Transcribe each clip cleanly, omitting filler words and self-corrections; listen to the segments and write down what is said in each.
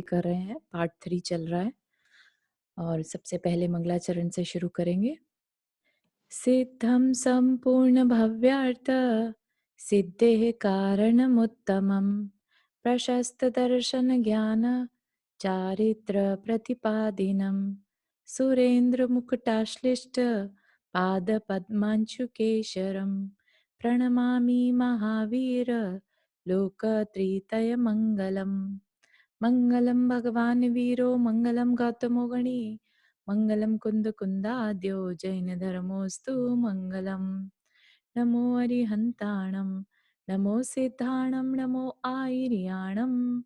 कर रहे हैं, पार्ट 3 चल रहा है और सबसे पहले मंगलाचरण से शुरू करेंगे। सिद्धं सम्पूर्णभव्यार्थ सिद्धेः कारणमुत्तमं प्रशस्तदर्शनज्ञान चारित्रप्रतिपादिनं सुरेन्द्रमुकुटाश्लिष्ट पादपद्मांशुकेशरं प्रणमामि महावीर लोकत्रितयमङ्गलम्। मङ्गलं भगवान् वीरो मङ्गलं गौतमो गणी मङ्गलं कुन्दकुन्दाद्यो जैनधर्मोऽस्तु मङ्गलम्। नमो अरिहन्ताणं नमो सिद्धाणं नमो आयर्याणं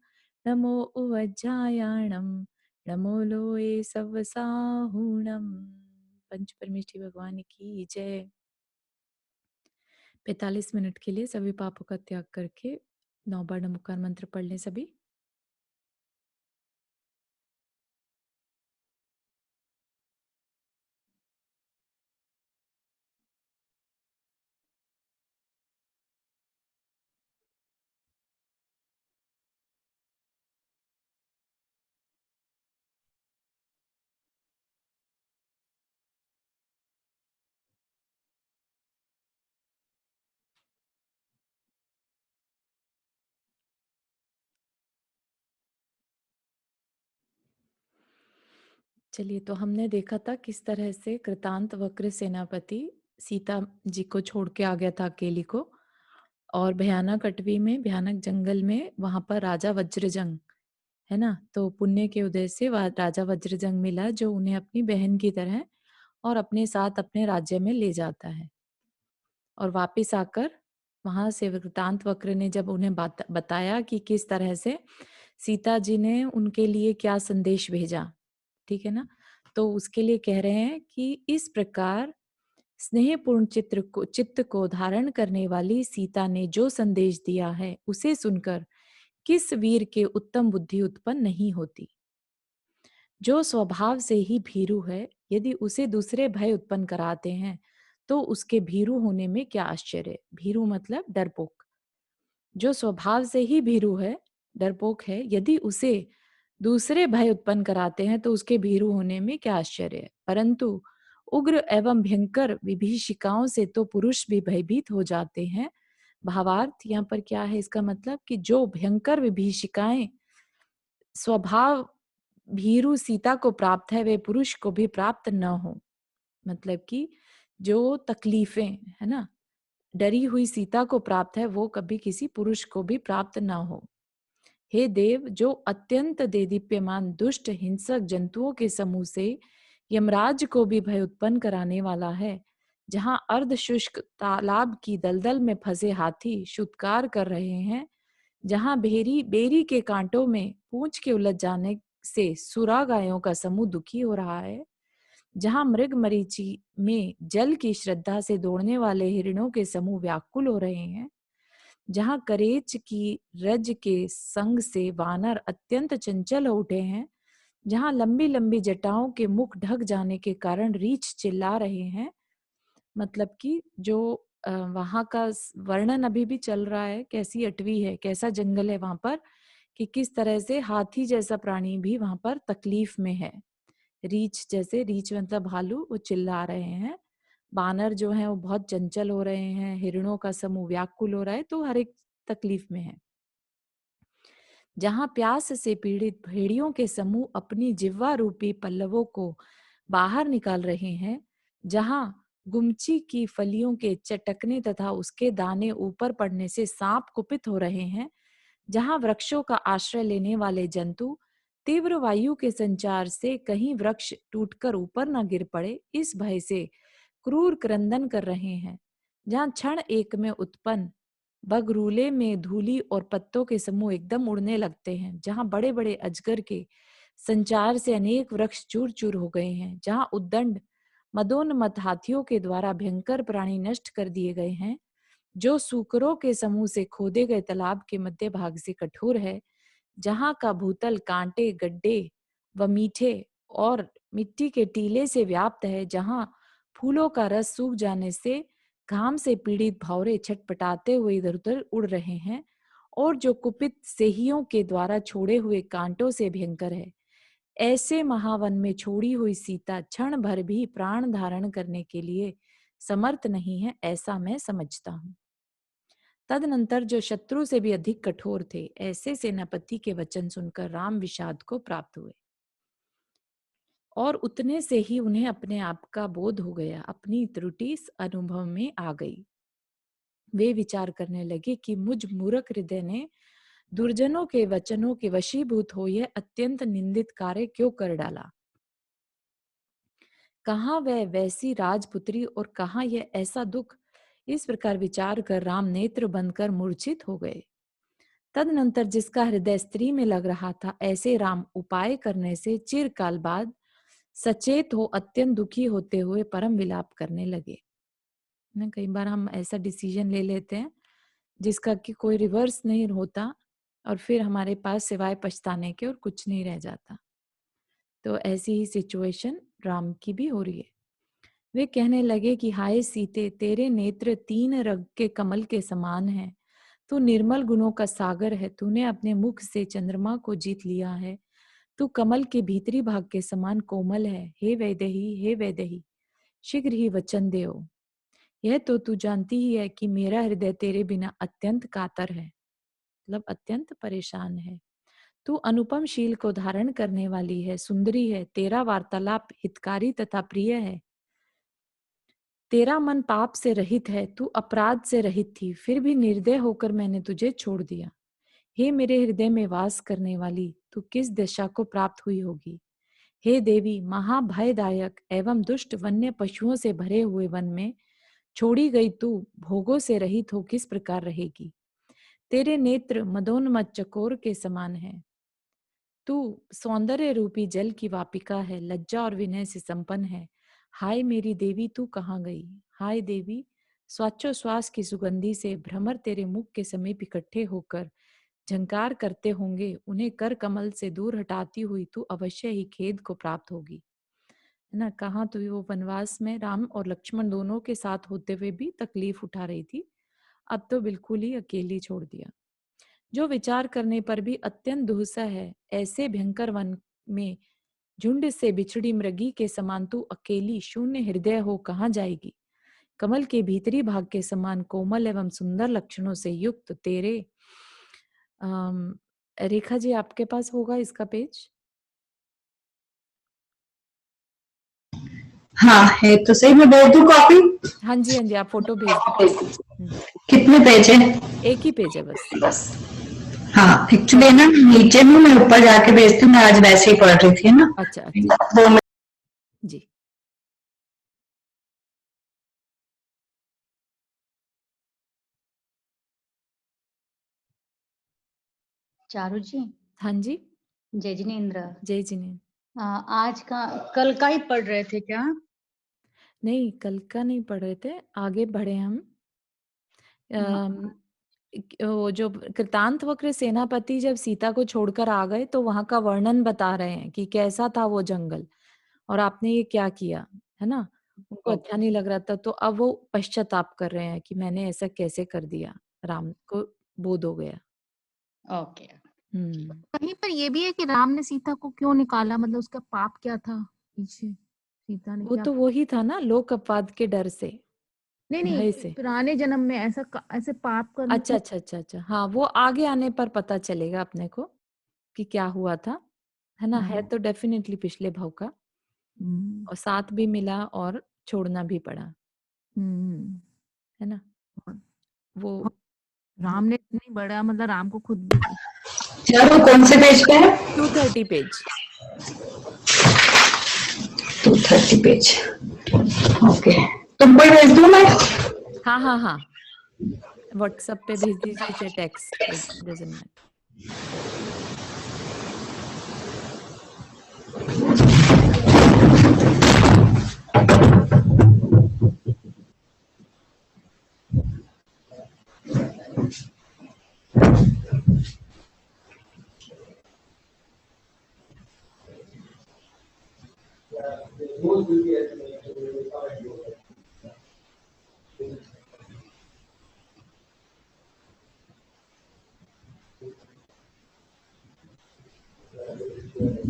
नमो उवज्जायाणं नमो लोये सवसाहुणं। पंच परमेष्ठी भगवान की जय। 45 मिनट के लिए सभी पापों का त्याग करके 9 बार नमोकार मंत्र पढ़ लें सभी। चलिए, तो हमने देखा था किस तरह से कृतांत वक्र सेनापति सीता जी को छोड़ के आ गया था अकेली को, और भयानक अटवी में, भयानक जंगल में वहां पर राजा वज्रजंग है ना, तो पुण्य के उदय से राजा वज्रजंग मिला जो उन्हें अपनी बहन की तरह और अपने साथ अपने राज्य में ले जाता है। और वापिस आकर वहां से वृतांत वक्र ने जब उन्हें बताया कि किस तरह से सीता जी ने उनके लिए क्या संदेश भेजा, ठीक है ना, तो उसके लिए कह रहे हैं कि इस प्रकार स्नेहपूर्ण चित्त को धारण करने वाली सीता ने जो संदेश दिया है उसे सुनकर किस वीर के उत्तम बुद्धि उत्पन्न नहीं होती। जो स्वभाव से ही भीरु है, यदि उसे दूसरे भय उत्पन्न कराते हैं तो उसके भीरु होने में क्या आश्चर्य। भीरु मतलब डरपोक। जो स्वभाव से ही भीरु है, डरपोक है, यदि उसे दूसरे भय उत्पन्न कराते हैं तो उसके भीरु होने में क्या आश्चर्य है। परंतु उग्र एवं भयंकर विभीषिकाओं से तो पुरुष भी भयभीत हो जाते हैं। भावार्थ यहाँ पर क्या है, इसका मतलब कि जो भयंकर विभीषिकाएं स्वभाव भीरु सीता को प्राप्त है वे पुरुष को भी प्राप्त न हो। मतलब कि जो तकलीफें है ना डरी हुई सीता को प्राप्त है वो कभी किसी पुरुष को भी प्राप्त न हो। हे देव, जो अत्यंत देदीप्यमान दुष्ट हिंसक जंतुओं के समूह से यमराज को भी भय उत्पन्न कराने वाला है, जहां अर्ध शुष्क तालाब की दलदल में फंसे हाथी शुत्कार कर रहे हैं, जहां बेरी बेरी के कांटों में पूंछ के उलझ जाने से सुरा गायों का समूह दुखी हो रहा है, जहां मृग मरीचि में जल की श्रद्धा से दौड़ने वाले हिरणों के समूह व्याकुल हो रहे हैं, जहां करेच की रज के संग से वानर अत्यंत चंचल हो उठे हैं, जहां लंबी लंबी जटाओं के मुख ढक जाने के कारण रीछ चिल्ला रहे हैं। मतलब कि जो वहां का वर्णन अभी भी चल रहा है, कैसी अटवी है, कैसा जंगल है वहां पर, कि किस तरह से हाथी जैसा प्राणी भी वहां पर तकलीफ में है। रीछ जैसे, रीछ मतलब भालू, वो चिल्ला रहे हैं। बानर जो हैं वो बहुत चंचल हो रहे हैं, हिरणों का समूह व्याकुल हो रहा है, तो हर एक तकलीफ में है। जहां प्यास से पीड़ित भेड़ियों के समूह अपनी जिह्वा रूपी पल्लवों को बाहर निकाल रहे हैं, जहां गुमची की फलियों के चटकने तथा उसके दाने ऊपर पड़ने से सांप कुपित हो रहे हैं, जहां वृक्षों का आश्रय लेने वाले जंतु तीव्र वायु के संचार से कहीं वृक्ष टूटकर ऊपर न गिर पड़े इस भय से क्रूर क्रंदन कर रहे हैं, जहां क्षण एक में उत्पन्न बगरूले में धूली और पत्तों के समूह एकदम उड़ने लगते हैं, जहां बड़े बड़े अजगर के संचार से अनेक वृक्ष चूर चूर हो गए हैं, जहां उद्दंड मदोन्मत्त हाथियों के द्वारा भयंकर प्राणी नष्ट कर दिए गए हैं, जो सूकरों के समूह से खोदे गए तालाब के मध्य भाग से कठोर है, जहां का भूतल कांटे गड्ढे व मीठे और मिट्टी के टीले से व्याप्त है, जहां फूलों का रस सूख जाने से घाम से पीड़ित भौरे छटपटाते हुए इधर उधर उड़ रहे हैं, और जो कुपित सेहियों के द्वारा छोड़े हुए कांटों से भयंकर है। ऐसे महावन में छोड़ी हुई सीता क्षण भर भी प्राण धारण करने के लिए समर्थ नहीं है, ऐसा मैं समझता हूँ। तदनंतर जो शत्रु से भी अधिक कठोर थे, ऐसे सेनापति के वचन सुनकर राम विषाद को प्राप्त हुए और उतने से ही उन्हें अपने आप का बोध हो गया, अपनी त्रुटि इस अनुभव में आ गई। वे विचार करने लगे कि मुझ मूर्ख हृदय ने दुर्जनों के वचनों के वशीभूत हो यह अत्यंत निंदित कार्य क्यों कर डाला। कहाँ वह वैसी राजपुत्री और कहाँ यह ऐसा दुख। इस प्रकार विचार कर राम नेत्र बंद कर मूर्छित हो गए। तदनंतर जिसका हृदय स्त्री में लग रहा था, ऐसे राम उपाय करने से चिरकाल बाद सचेत हो अत्यंत दुखी होते हुए परम विलाप करने लगे। ना कई बार हम ऐसा डिसीजन ले लेते हैं जिसका कि कोई रिवर्स नहीं होता और फिर हमारे पास सिवाय पछताने के और कुछ नहीं रह जाता। तो ऐसी ही सिचुएशन राम की भी हो रही है। वे कहने लगे कि हाय सीते, तेरे नेत्र 3 रग के कमल के समान हैं। तू निर्मल गुणों का सागर है। तूने अपने मुख से चंद्रमा को जीत लिया है। तू कमल के भीतरी भाग के समान कोमल है। हे वैदेही, हे वैदेही, शीघ्र ही वचन देओ। यह तो तू जानती ही है कि मेरा हृदय तेरे बिना अत्यंत कातर है, मतलब अत्यंत परेशान है। तू अनुपम शील को धारण करने वाली है, सुंदरी है। तेरा वार्तालाप हितकारी तथा प्रिय है। तेरा मन पाप से रहित है। तू अपराध से रहित थी, फिर भी निर्दय होकर मैंने तुझे छोड़ दिया। हे मेरे हृदय में वास करने वाली, तू किस दशा को प्राप्त हुई होगी। हे देवी, महाभयदायक एवं दुष्ट वन्य पशुओं से भरे हुए वन में छोड़ी गई तू भोगों से रहित हो किस प्रकार रहेगी। तेरे नेत्र मदोन्मत्त चकोर के समान है। तू सौंदर्य रूपी जल की वापिका है, लज्जा और विनय से संपन्न है। हाय मेरी देवी, तू कहाँ गई। हाय देवी, स्वाचोश्वास की सुगंधी से भ्रमर तेरे मुख के समीप इकट्ठे होकर झंकार करते होंगे। उन्हें कर कमल से दूर हटाती हुई तू अवश्य ही खेद को प्राप्त होगी। है ना, कहाँ तो वो वनवास में राम और लक्ष्मण दोनों के साथ होते हुए भी तकलीफ उठा रही थी, अब तो बिल्कुल ही अकेली छोड़ दिया। जो विचार करने पर भी अत्यंत दुस्सह है, ऐसे भयंकर वन में झुंड से बिछड़ी मृगी के समान तू अकेली शून्य हृदय हो कहाँ जाएगी। कमल के भीतरी भाग के समान कोमल एवं सुंदर लक्षणों से युक्त तेरे रेखा जी आपके पास होगा इसका पेज। हाँ है तो सही, मैं भेज दूं कॉपी। हाँ जी, हाँ जी, आप फोटो भेज दीजिए। कितने पेज है? एक ही पेज है बस। बस। हाँ एक्चुअली फर्स्ट। ना नीचे में मैं ऊपर जाके भेजती हूँ, मैं आज वैसे ही पढ़ रही थी ना। अच्छा अच्छा वो मैं जी। चारू जी। हाँ जी। जय जिनेन्द्र। जय जिने। आज का कल का ही पढ़ रहे थे क्या? नहीं, कल का नहीं पढ़ रहे थे, आगे बढ़े हम। वो जो कृतांत वक्र सेनापति जब सीता को छोड़कर आ गए तो वहां का वर्णन बता रहे हैं कि कैसा था वो जंगल और आपने ये क्या किया, है ना। उनको अच्छा ओके नहीं लग रहा था, तो अब वो पश्चाताप कर रहे हैं कि मैंने ऐसा कैसे कर दिया। राम को बोध हो गया। ओके। हम्म। कहीं पर ये भी है कि राम ने सीता को क्यों निकाला, मतलब उसका पाप क्या था पीछे, सीता ने वो क्या? तो वही था ना, लोक अपवाद के डर से, नहीं भय नहीं, से। पुराने जन्म में ऐसे पाप करने अच्छा से। अच्छा अच्छा अच्छा, हाँ वो आगे आने पर पता चलेगा अपने को कि क्या हुआ था, है ना। है तो डेफिनेटली पिछले भाव का, हम्म, और साथ भी मिला और छोड़ना भी पड़ा, हम्म, है ना। वो और राम ने इतनी बड़ा, मतलब राम को खुद भी चलो कौन से पेज पे है? 230 पेज। 230 पेज। ओके, तुमको ही भेज दूं मैं? हाँ हाँ हाँ, व्हाट्सएप पे भेज दीजिए चाहे टेक्स्ट पे, डजंट मैटर। मैडम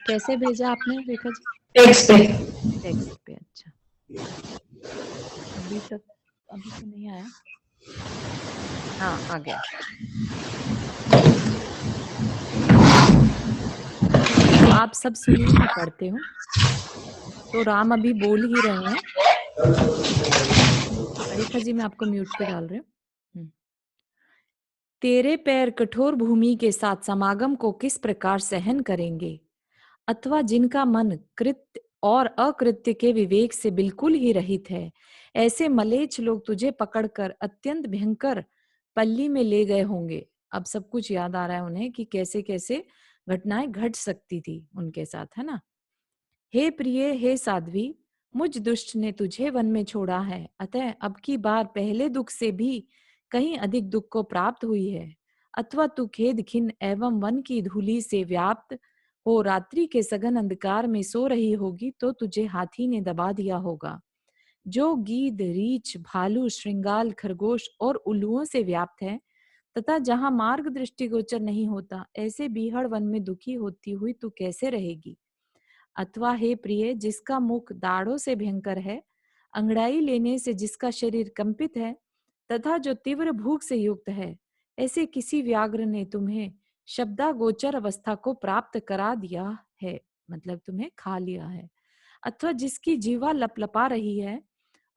कैसे भेजा आपने रेखा जी? टेक्स्ट पे। टेक्स्ट पे, अच्छा। अभी तो नहीं आया। हाँ, आ गया। तो आप सब सुनिए, मैं पढ़ती हूँ। तो राम अभी बोल ही रहे हैं। रेखा जी, मैं आपको म्यूट पे डाल रही हूँ। तेरे पैर कठोर भूमि के साथ समागम को किस प्रकार सहन करेंगे, अथवा जिनका मन कृत्य और अकृत्य के विवेक से बिल्कुल ही रहित है, ऐसे मलेच्छ लोग तुझे पकड़कर अत्यंत भयंकर पल्ली में ले गए होंगे। अब सब कुछ याद आ रहा है उन्हें कि कैसे कैसे घटनाएं घट सकती थी उनके साथ, है ना। हे प्रिय, हे साध्वी, मुझ दुष्ट ने तुझे वन में छोड़ा है, अतः अब की बार पहले दुख से भी कहीं अधिक दुख को प्राप्त हुई है। अथवा तू खेद खिन्न एवं वन की धूलि से व्याप्त हो रात्रि के सघन अंधकार में सो रही होगी, तो तुझे हाथी ने दबा दिया होगा। जो गीद, रीछ, भालू, श्रृंगाल, खरगोश और उल्लुओं से व्याप्त है, तथा जहां मार्ग दृष्टिगोचर नहीं होता, ऐसे बीहड़ वन में दुखी होती हुई तू कैसे रहेगी। अथवा हे प्रिय, जिसका मुख दाढ़ों से भयंकर है, अंगड़ाई लेने से जिसका शरीर कंपित है, तथा जो तीव्र भूख से युक्त है, ऐसे किसी व्याघ्र ने तुम्हें शब्दागोचर अवस्था को प्राप्त करा दिया है, मतलब तुम्हें खा लिया है। अथवा जिसकी जीवा लपलपा रही है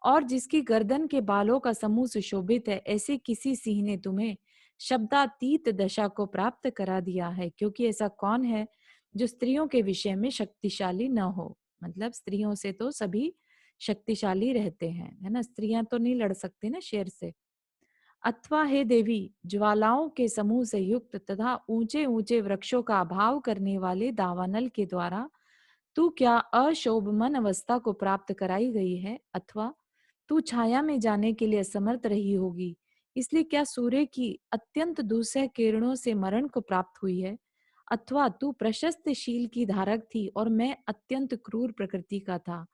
और जिसकी गर्दन के बालों का समूह सुशोभित है, ऐसे किसी सिंह ने तुम्हें शब्दातीत दशा को प्राप्त करा दिया है। क्योंकि ऐसा कौन है जो स्त्रियों के विषय में शक्तिशाली न हो, मतलब स्त्रियों से तो सभी शक्तिशाली रहते हैं, है ना। स्त्रियां तो नहीं लड़ सकती ना शेर से। अथवा हे देवी, ज्वालाओं के समूह से युक्त तथा ऊंचे ऊंचे वृक्षों का अभाव करने वाले दावानल के द्वारा तू क्या अशोभमन अवस्था को प्राप्त कराई गई है। अथवा तू छाया में जाने के लिए असमर्थ रही होगी, इसलिए क्या सूर्य की अत्यंत दूसरे किरणों से मरण को प्राप्त हुई है। अथवा तू प्रशस्त शील की धारक थी और मैं अत्यंत क्रूर प्रकृति का था,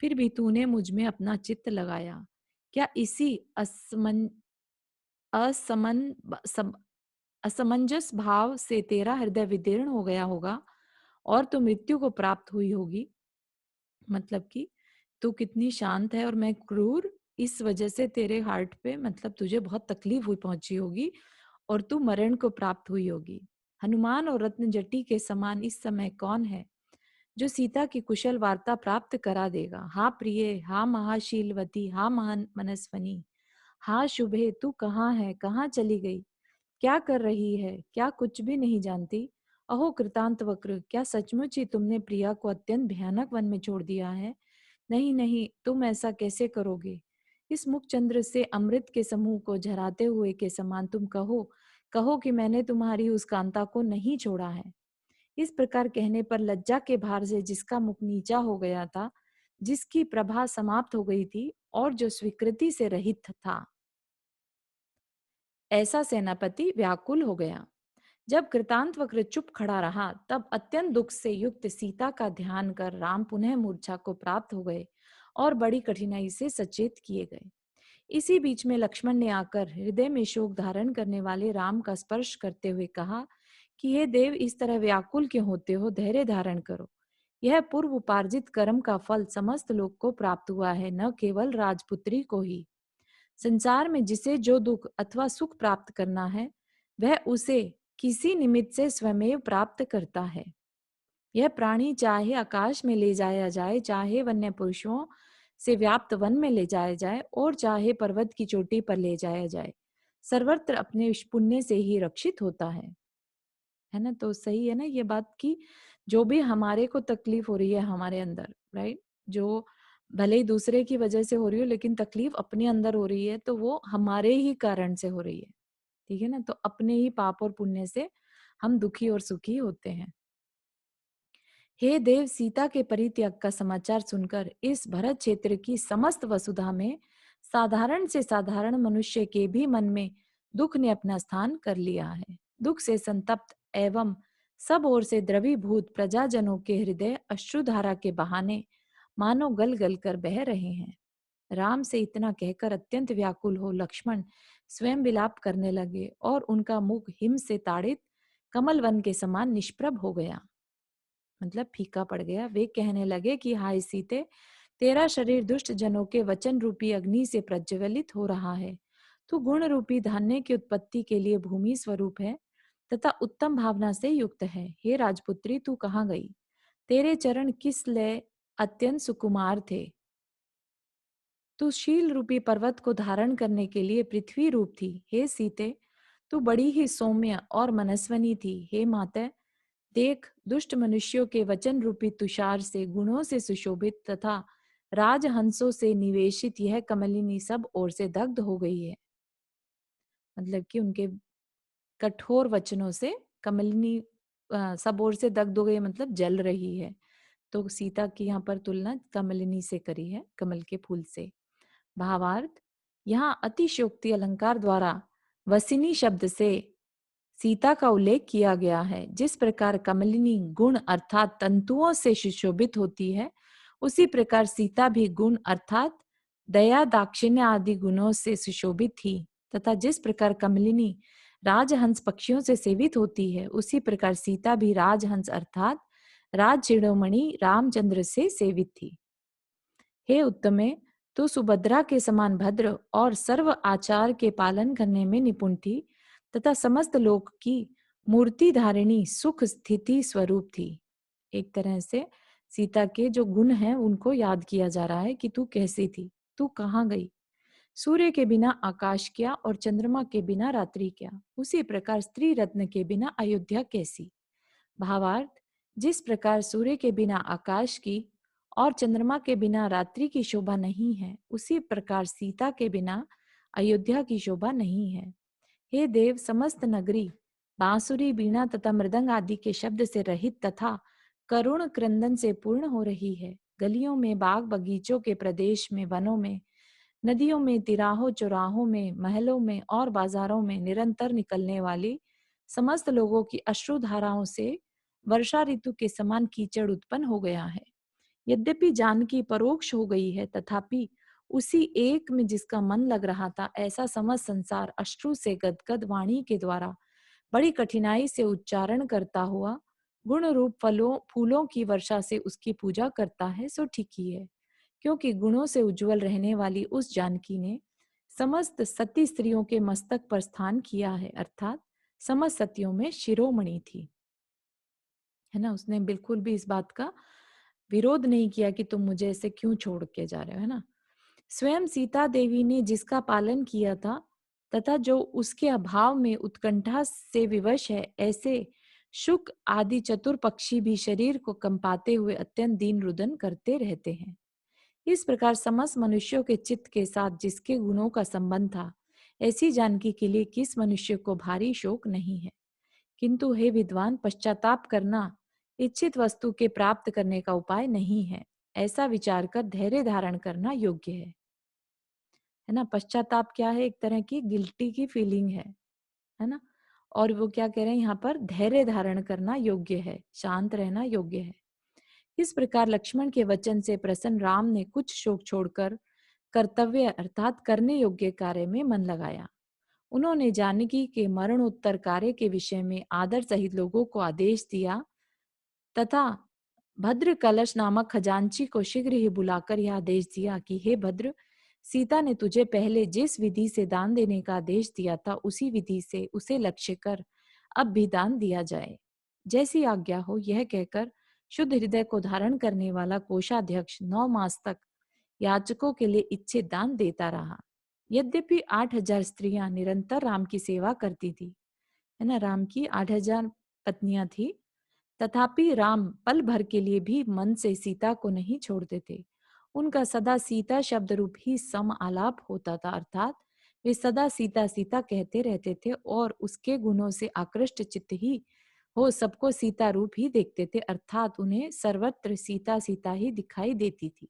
फिर भी तूने मुझ में अपना चित्त लगाया। क्या इसी असमन सम, असमंजस भाव से तेरा हृदय विदीर्ण हो गया होगा और तू मृत्यु को प्राप्त हुई होगी। मतलब कि तू कितनी शांत है और मैं क्रूर, इस वजह से तेरे हार्ट पे मतलब तुझे बहुत तकलीफ हुई पहुंची होगी और तू मरण को प्राप्त हुई होगी। हनुमान और रत्न जटी के समान इस समय कौन है जो सीता की कुशल वार्ता प्राप्त करा देगा। हा प्रिय, हा महाशीलवती, हा महान मनस्वनी, हा शुभे, तू कहाँ है, कहाँ चली गई, क्या कर रही है, क्या कुछ भी नहीं जानती। अहो कृतांत वक्र, क्या सचमुच ही तुमने प्रिया को अत्यंत भयानक वन में छोड़ दिया है। नहीं नहीं, तुम ऐसा कैसे करोगे। इस मुखचंद्र से अमृत के समूह को झराते हुए के समान तुम कहो कहो कि मैंने तुम्हारी उस कांता को नहीं छोड़ा है। इस प्रकार कहने पर लज्जा के भार से जिसका मुख नीचा हो गया था, जिसकी प्रभा समाप्त हो गई थी और जो स्वीकृति से रहित था, ऐसा सेनापति व्याकुल हो गया। जब कृतांतवक्र चुप खड़ा रहा, तब अत्यंत दुख से युक्त सीता का ध्यान कर राम पुनः मूर्छा को प्राप्त हो गए और बड़ी कठिनाई से सचेत किए गए। इसी बीच में लक्ष्मण ने आकर हृदय में शोक धारण करने वाले राम का स्पर्श करते हुए कहा कि हे देव, इस तरह व्याकुल क्यों होते हो, धैर्य धारण करो। यह पूर्व उपार्जित कर्म का फल समस्त लोग को प्राप्त हुआ है, न केवल राजपुत्री को ही। संसार में जिसे जो दुख अथवा सुख प्राप्त करना है, वह उसे किसी निमित्त से स्वयं प्राप्त करता है। यह प्राणी चाहे आकाश में ले जाया जाए, चाहे वन्य पुरुषों से व्याप्त वन में ले जाया जाए और चाहे पर्वत की चोटी पर ले जाया जाए, सर्वत्र अपने पुण्य से ही रक्षित होता है ना। तो सही है ना ये बात की जो भी हमारे को तकलीफ हो रही है हमारे अंदर, राइट, जो भले ही दूसरे की वजह से हो रही हो, लेकिन तकलीफ अपने अंदर हो रही है तो वो हमारे ही कारण से हो रही है, ठीक है ना। तो अपने ही पाप और पुण्य से हम दुखी और सुखी होते हैं। हे देव, सीता के परित्याग का समाचार सुनकर इस भरत क्षेत्र की समस्त वसुधा में साधारण से साधारण मनुष्य के भी मन में दुख ने अपना स्थान कर लिया है। दुख से संतप्त एवं सब ओर से द्रवीभूत प्रजाजनों के हृदय अश्रुधारा के बहाने मानो गल गल कर बह रहे हैं। राम से इतना कहकर अत्यंत व्याकुल हो लक्ष्मण स्वयं विलाप करने लगे और उनका मुख हिम से ताड़ित कमल वन के समान निष्प्रभ हो गया, मतलब फीका पड़ गया। वे कहने लगे कि हाय सीते, तेरा शरीर दुष्ट जनों के वचन रूपी अग्नि से प्रज्वलित हो रहा है। तू गुण रूपी धान्य की उत्पत्ति के लिए भूमि स्वरूप है तथा उत्तम भावना से युक्त है। हे राजपुत्री, तू कहाँ गई? तेरे चरण किस लय अत्यंत सुकुमार थे। तू शील रूपी पर्वत को धारण करने के लिए पृथ्वी रूप थी। हे सीते, तू बड़ी ही सौम्य और मनस्वनी थी। हे माते, देख, दुष्ट मनुष्यों के वचन रूपी तुषार से गुणों से सुशोभित तथा राजहंसों से निवेशित यह कमलिनी सब ओर से दग्ध हो गई है। मतलब कि उनके कठोर वचनों से कमलिनी सब ओर से दग्ध हो गई, मतलब जल रही है। तो सीता की यहाँ पर तुलना कमलिनी से करी है, कमल के फूल से। भावार्थ, यहाँ अतिशयोक्ति अलंकार द्वारा वसिनी शब्द से सीता का उल्लेख किया गया है। जिस प्रकार कमलिनी गुण अर्थात तंतुओं से सुशोभित होती है, उसी प्रकार सीता भी गुण अर्थात दया दाक्षिण्य आदि गुणों से सुशोभित थी। तथा जिस प्रकार कमलिनी राजहंस पक्षियों से सेवित होती है, उसी प्रकार सीता भी राजहंस अर्थात राज शिरोमणि रामचंद्र से सेवित थी। हे उत्तमे, तो सुभद्रा के समान भद्र और सर्व आचार के पालन करने में निपुण थी तथा समस्त लोक की मूर्ति धारिणी सुख स्थिति स्वरूप थी। एक तरह से सीता के जो गुण हैं उनको याद किया जा रहा है कि तू कैसी थी, तू कहाँ गई। सूर्य के बिना आकाश क्या और चंद्रमा के बिना रात्रि क्या, उसी प्रकार स्त्री रत्न के बिना अयोध्या कैसी। भावार्थ, जिस प्रकार सूर्य के बिना आकाश की और चंद्रमा के बिना रात्रि की शोभा नहीं है, उसी प्रकार सीता के बिना अयोध्या की शोभा नहीं है। हे देव, समस्त नगरी बांसुरी बीणा तथा मृदंग आदि के शब्द से रहित तथा करुण क्रंदन से पूर्ण हो रही है। गलियों में, बाग बगीचों के प्रदेश में, वनों में, नदियों में, तिराहों चौराहों में, महलों में और बाजारों में निरंतर निकलने वाली समस्त लोगों की अश्रुधाराओं से वर्षा ऋतु के समान कीचड़ उत्पन्न हो गया है। यद्यपि जानकी परोक्ष हो गई है, तथापि उसी एक में जिसका मन लग रहा था, ऐसा समस्त संसार अश्रु से गदगद वाणी के द्वारा बड़ी कठिनाई से उच्चारण करता हुआ गुण रूप फलों फूलों की वर्षा से उसकी पूजा करता है, सो ठीक ही है। क्योंकि गुणों से उज्जवल रहने वाली उस जानकी ने समस्त सती स्त्रियों के मस्तक पर स्थान किया है, अर्थात समस्त सतियों में शिरोमणि थी। है ना, उसने बिल्कुल भी इस बात का विरोध नहीं किया कि तुम मुझे ऐसे क्यों छोड़ के जा रहे हो, है ना। स्वयं सीता देवी ने जिसका पालन किया था तथा जो उसके अभाव में उत्कंठा से विवश है, ऐसे शुक आदि चतुर पक्षी भी शरीर को कंपाते हुए अत्यंत दीन रुदन करते रहते हैं। इस प्रकार समस्त मनुष्यों के चित्त के साथ जिसके गुणों का संबंध था, ऐसी जानकी के लिए किस मनुष्य को भारी शोक नहीं है। किंतु हे विद्वान, पश्चाताप करना इच्छित वस्तु के प्राप्त करने का उपाय नहीं है। ऐसा विचार कर धैर्य धारण करना योग्य है ना। पश्चाताप क्या है? एक तरह की गिल्टी की फीलिंग है ना। और वो क्या कह रहे हैं यहाँ पर, धैर्य धारण करना योग्य है, शांत रहना योग्य है। इस प्रकार लक्ष्मण के वचन से प्रसन्न राम ने कुछ शोक छोड़कर कर्तव्य अर्थात करने योग्य कार्य में मन लगाया। उन्होंने जानकी के मरणोत्तर कार्य के विषय में आदर सहित लोगों को आदेश दिया तथा भद्र कलश नामक खजांची को शीघ्र ही बुलाकर यह आदेश दिया कि हे भद्र, सीता ने तुझे पहले जिस विधि से दान देने का आदेश दिया था, उसी विधि से उसे लक्ष्य कर अब भी दान दिया जाए। जैसी आज्ञा हो। यह कहकर शुद्ध हृदय को धारण करने वाला कोषाध्यक्ष 9 मास तक याचकों के लिए इच्छित दान देता रहा। यद्यपि 8,000 स्त्रियां निरंतर राम की सेवा करती थी, है ना, राम की 8,000 पत्नियां थी, तथापि राम पल भर के लिए भी मन से सीता को नहीं छोड़ते थे। उनका सदा सीता शब्द रूप ही सम आलाप होता था, अर्थात वे सदा सीता सीता कहते रहते थे और उसके गुणों से आकृष्ट चित्त ही हो सबको सीता रूप ही देखते थे, अर्थात उन्हें सर्वत्र सीता सीता ही दिखाई देती थी।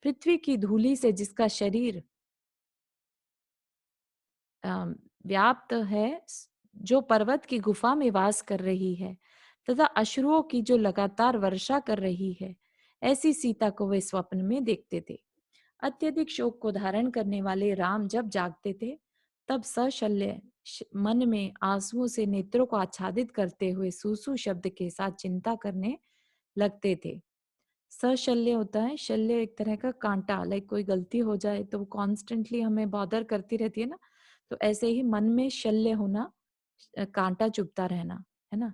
पृथ्वी की धूलि से जिसका शरीर व्याप्त है, जो पर्वत की गुफा में वास कर रही है तथा अश्रुओं की जो लगातार वर्षा कर रही है, ऐसी सीता को वे स्वप्न में देखते थे। अत्यधिक शोक को धारण करने वाले राम जब जागते थे, तब सशल्य मन में आंसुओं से नेत्रों को आच्छादित करते हुए सूसू शब्द के साथ चिंता करने लगते थे। सशल्य होता है, शल्य एक तरह का कांटा, लाइक कोई गलती हो जाए तो वो कॉन्स्टेंटली हमें बॉदर करती रहती है ना, तो ऐसे ही मन में शल्य होना, कांटा चुभता रहना, है ना।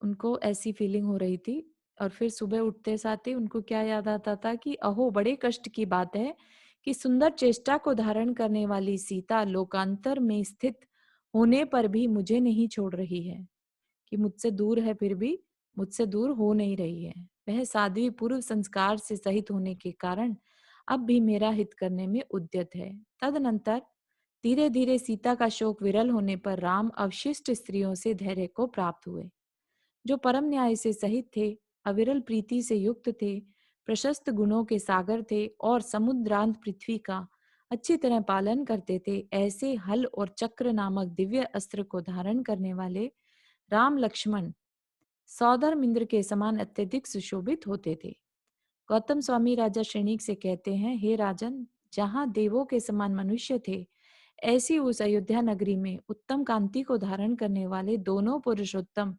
उनको ऐसी फीलिंग हो रही थी। और फिर सुबह उठते साथ ही उनको क्या याद आता था कि अहो बड़े कष्ट की बात है कि सुंदर चेष्टा को धारण करने वाली सीता लोकांतर में स्थित होने पर भी मुझे नहीं छोड़ रही है, कि मुझसे दूर है फिर भी मुझसे दूर हो नहीं रही है। वह साध्वी पूर्व संस्कार से सहित होने के कारण अब भी मेरा हित करने में उद्यत है। तदनंतर धीरे धीरे सीता का शोक विरल होने पर राम अवशिष्ट स्त्रियों से धैर्य को प्राप्त हुए, जो परम न्याय से सहित थे, अविरल प्रीति से युक्त थे, प्रशस्त गुणों के सागर थे और समुद्रांत पृथ्वी का अच्छी तरह पालन करते थे। ऐसे हल और चक्र नामक दिव्य अस्त्र को धारण करने वाले राम लक्ष्मण सौधर्म इंद्र के समान अत्यधिक सुशोभित होते थे। गौतम स्वामी राजा श्रेणीक से कहते हैं, हे राजन, जहाँ देवों के समान मनुष्य थे, ऐसी उस अयोध्या नगरी में उत्तम कांति को धारण करने वाले दोनों पुरुषोत्तम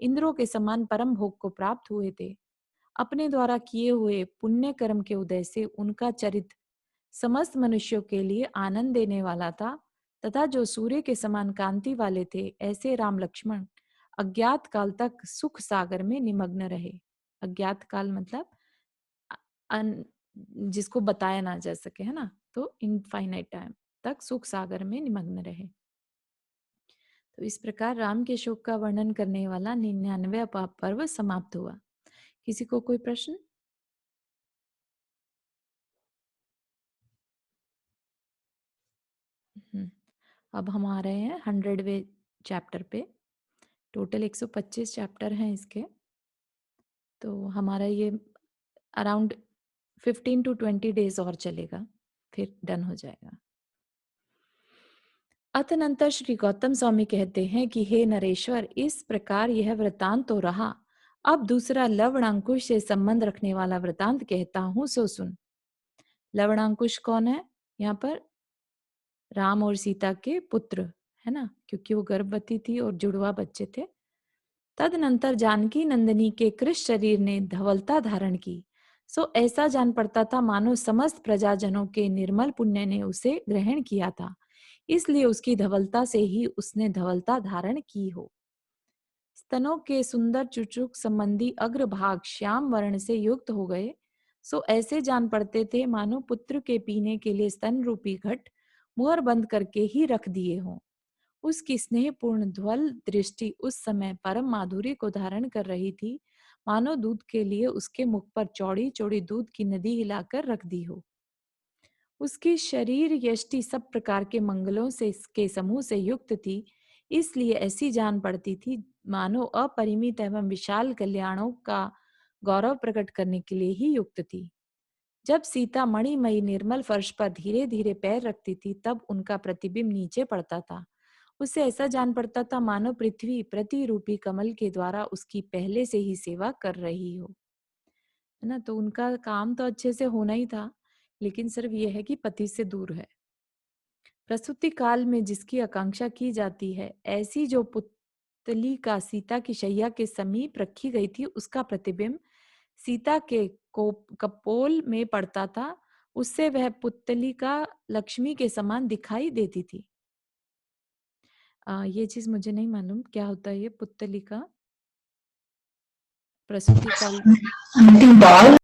इंद्रों के समान परम भोग को प्राप्त हुए थे। अपने द्वारा किए हुए पुण्य कर्म के उदय से उनका चरित्र समस्त मनुष्यों के लिए आनंद देने वाला था, तथा जो सूर्य के समान कांति वाले थे, ऐसे राम लक्ष्मण अज्ञात काल तक सुख सागर में निमग्न रहे। अज्ञात काल मतलब जिसको बताया ना जा सके, है ना, तो इनफाइनाइट टाइम तक सुख सागर में निमग्न रहे। तो इस प्रकार राम के शोक का वर्णन करने वाला 99वां पर्व समाप्त हुआ। किसी को कोई प्रश्न? अब हम आ रहे हैं 100वें चैप्टर पे। टोटल 125 चैप्टर हैं इसके, तो हमारा ये अराउंड 15 to 20 डेज और चलेगा, फिर डन हो जाएगा। अतनंतर श्री गौतम स्वामी कहते हैं कि हे नरेश्वर, इस प्रकार यह वृतांत तो रहा, अब दूसरा लवणांकुश से संबंध रखने वाला वृतांत कहता हूं, सो सुन। लवणांकुश कौन है? यहाँ पर राम और सीता के पुत्र, है ना, क्योंकि वो गर्भवती थी और जुड़वा बच्चे थे। तदनंतर जानकी नंदिनी के कृष शरीर ने धवलता धारण की, सो ऐसा जान पड़ता था मानो समस्त प्रजाजनों के निर्मल पुण्य ने उसे ग्रहण किया था, इसलिए उसकी धवलता से ही उसने धवलता धारण की हो। स्तनों के सुंदर चुचुक संबंधी अग्रभाग श्याम वर्ण से युक्त हो गए, सो ऐसे जान पड़ते थे मानो पुत्र के पीने के लिए स्तन रूपी घट मुहर बंद करके ही रख दिए हों। उसकी स्नेहपूर्ण ध्वल दृष्टि उस समय परम माधुर्य को धारण कर रही थी, मानो दूध के लिए उसके मुख पर चौड़ी चौड़ी दूध की नदी हिलाकर रख दी हो। उसकी शरीर यष्टि सब प्रकार के मंगलों से के समूह से युक्त थी, इसलिए ऐसी जान पड़ती थी मानो अपरिमित एवं विशाल कल्याणों का गौरव प्रकट करने के लिए ही युक्त थी। जब सीता मणिमयी निर्मल फर्श पर धीरे धीरे पैर रखती थी, तब उनका प्रतिबिंब नीचे पड़ता था। उससे ऐसा जान पड़ता था मानो पृथ्वी प्रतिरूपी कमल के द्वारा उसकी पहले से ही सेवा कर रही हो, है ना। तो उनका काम तो अच्छे से होना ही था, लेकिन सिर्फ यह है कि पति से दूर है। प्रसूति काल में जिसकी आकांक्षा की जाती है, ऐसी जो पुतली का सीता की शैया के समीप रखी गई थी, उसका प्रतिबिंब सीता के कपोल में पड़ता था। उससे वह पुतलिका लक्ष्मी के समान दिखाई देती थी। ये चीज मुझे नहीं मालूम क्या होता है ये पुतलिका प्रसूति काल। डॉल।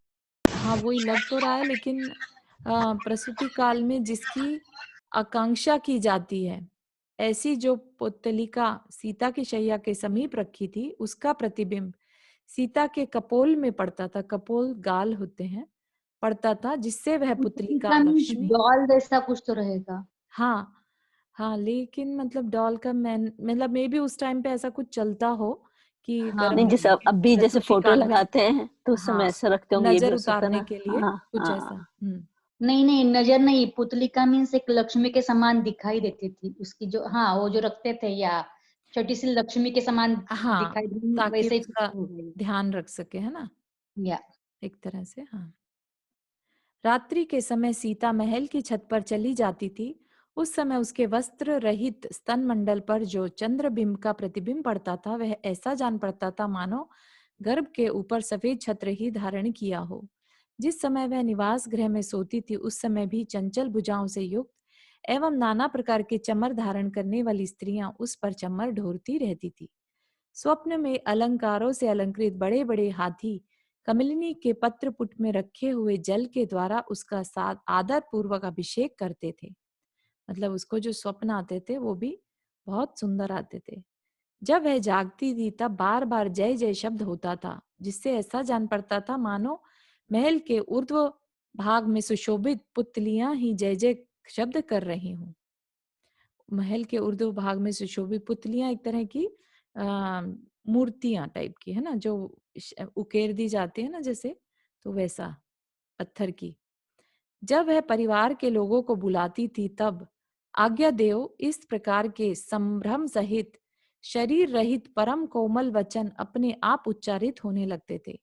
हाँ, वही लग तो रहा है, लेकिन प्रसूति काल में जिसकी आकांक्षा की जाती है, ऐसी जो पुतलिका सीता की शैया के समीप रखी थी, उसका प्रतिबिंब सीता के कपोल में पड़ता था। कपोल गाल होते हैं, पड़ता था, जिससे वह पुतलिका पुतलिका मीन्स लक्ष्मी। डॉल जैसा कुछ तो रहेगा। हाँ हाँ, लेकिन मतलब डॉल का मैन मतलब मे बी उस टाइम पे ऐसा कुछ चलता हो कि हाँ नहीं, जैसे गर्भवती अब भी जैसे प्रसूति फोटो काल में, लगाते हैं तो उस समय हाँ, ऐसा रखते होंगे, ये भी नजर हो सकता है उतारने ना। के लिए हाँ कुछ ऐसा। हाँ। नहीं नहीं, नजर नहीं, पुतलिका मीन्स एक लक्ष्मी के समान दिखाई देती थी उसकी जो, हाँ वो जो रखते थे, या छोटी सी लक्ष्मी के समान हाँ, दिखाई दी, ताकि वैसे ही कुछ उसका हो गई। ध्यान रख सके, है ना। या एक तरह से, हाँ। रात्रि के समय सीता महल की छत पर चली जाती थी। उस समय उसके वस्त्र रहित स्तन मंडल पर जो चंद्रबिंब का प्रतिबिंब पड़ता था, वह ऐसा जान पड़ता था मानो गर्भ के ऊपर सफेद छत्र ही धारण किया हो। जिस समय वह निवास गृह में सोती थी, उस समय भी चंचल भुजाओं से युक्त एवं नाना प्रकार के चमर धारण करने वाली स्त्रियां उस पर चमर ढोरती रहती थी। स्वप्न में अलंकारों से अलंकृत बड़े बड़े हाथी कमलिनी के पत्र पुट में रखे हुए जल के द्वारा उसका साथ आदर पूर्वक अभिषेक करते थे। मतलब उसको जो स्वप्न आते थे वो भी बहुत सुंदर आते थे। जब वह जागती थी तब बार बार जय जय शब्द होता था, जिससे ऐसा जान पड़ता था मानो महल के ऊर्ध्व भाग में सुशोभित पुतलियां ही जय जय शब्द कर रही हूँ। महल के ऊर्ध्व भाग में सुशोभित पुतलियां एक तरह की मूर्तियां टाइप की है ना, जो उकेर दी जाती है ना जैसे, तो वैसा पत्थर की। जब वह परिवार के लोगों को बुलाती थी तब आज्ञा देव इस प्रकार के संभ्रम सहित शरीर रहित परम कोमल वचन अपने आप उच्चारित होने लगते थे।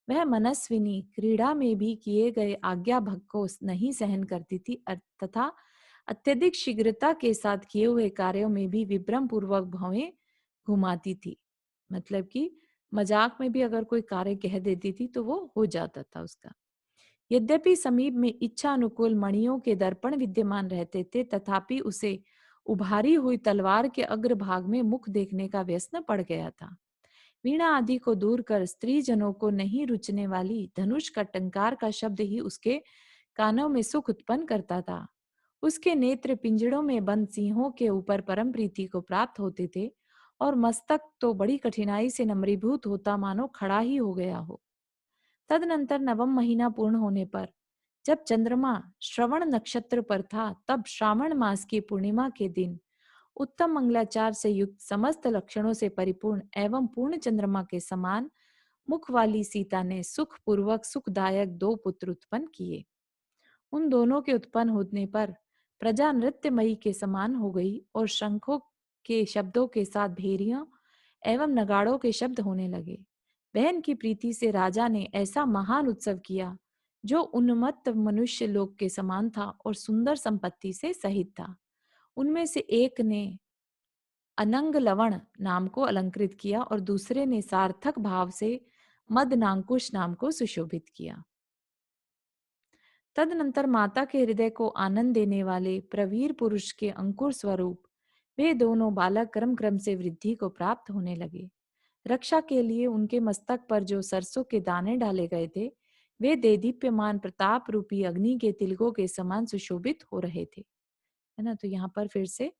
वह मनस्विनी क्रीड़ा में भी किए गए आज्ञा भंग को नहीं सहन करती थी तथा अत्यधिक शीघ्रता के साथ किए हुए कार्यों में भी विभ्रम पूर्वक भवें घुमाती थी। मतलब कि मजाक में भी अगर कोई कार्य कह देती थी तो वो हो जाता था उसका। यद्यपि समीप में इच्छा अनुकूल मणियों के दर्पण विद्यमान रहते थे, तथापि उसे उभारी हुई तलवार के अग्रभाग में मुख देखने का व्यसन पड़ गया था। वीणा आदि को दूर कर स्त्री जनों को नहीं रुचने वाली धनुष का टंकार का शब्द ही उसके कानों में सुख उत्पन्न करता था। उसके नेत्र पिंजड़ों में बंद सिंहों के ऊपर परम प्रीति को प्राप्त होते थे और मस्तक तो बड़ी कठिनाई से नम्रीभूत होता मानो खड़ा ही हो गया हो। तदनंतर नवम महीना पूर्ण होने पर जब चंद्रमा श्रवण नक्षत्र पर था, तब श्रावण मास की पूर्णिमा के दिन उत्तम मंगलाचार से युक्त समस्त लक्षणों से परिपूर्ण एवं पूर्ण चंद्रमा के समान मुख वाली सीता ने सुख पूर्वक सुखदायक दो पुत्र उत्पन्न किए। उन दोनों के उत्पन्न होने पर प्रजा नृत्यमयी के समान हो गई और शंखों के शब्दों के साथ भेरियों एवं नगाड़ों के शब्द होने लगे। बहन की प्रीति से राजा ने ऐसा महान उत्सव किया जो उन्मत्त मनुष्य लोक के समान था और सुंदर संपत्ति से सहित था। उनमें से एक ने अनंग लवण नाम को अलंकृत किया और दूसरे ने सार्थक भाव से मदनांकुश नाम को सुशोभित किया। तदनंतर माता के हृदय को आनंद देने वाले प्रवीर पुरुष के अंकुर स्वरूप वे दोनों बालक क्रम क्रम से वृद्धि को प्राप्त होने लगे। रक्षा के लिए उनके मस्तक पर जो सरसों के दाने डाले गए थे, वे देदीप्यमान प्रताप रूपी अग्नि के तिलकों के समान सुशोभित हो रहे थे। है ना, तो यहाँ पर फिर से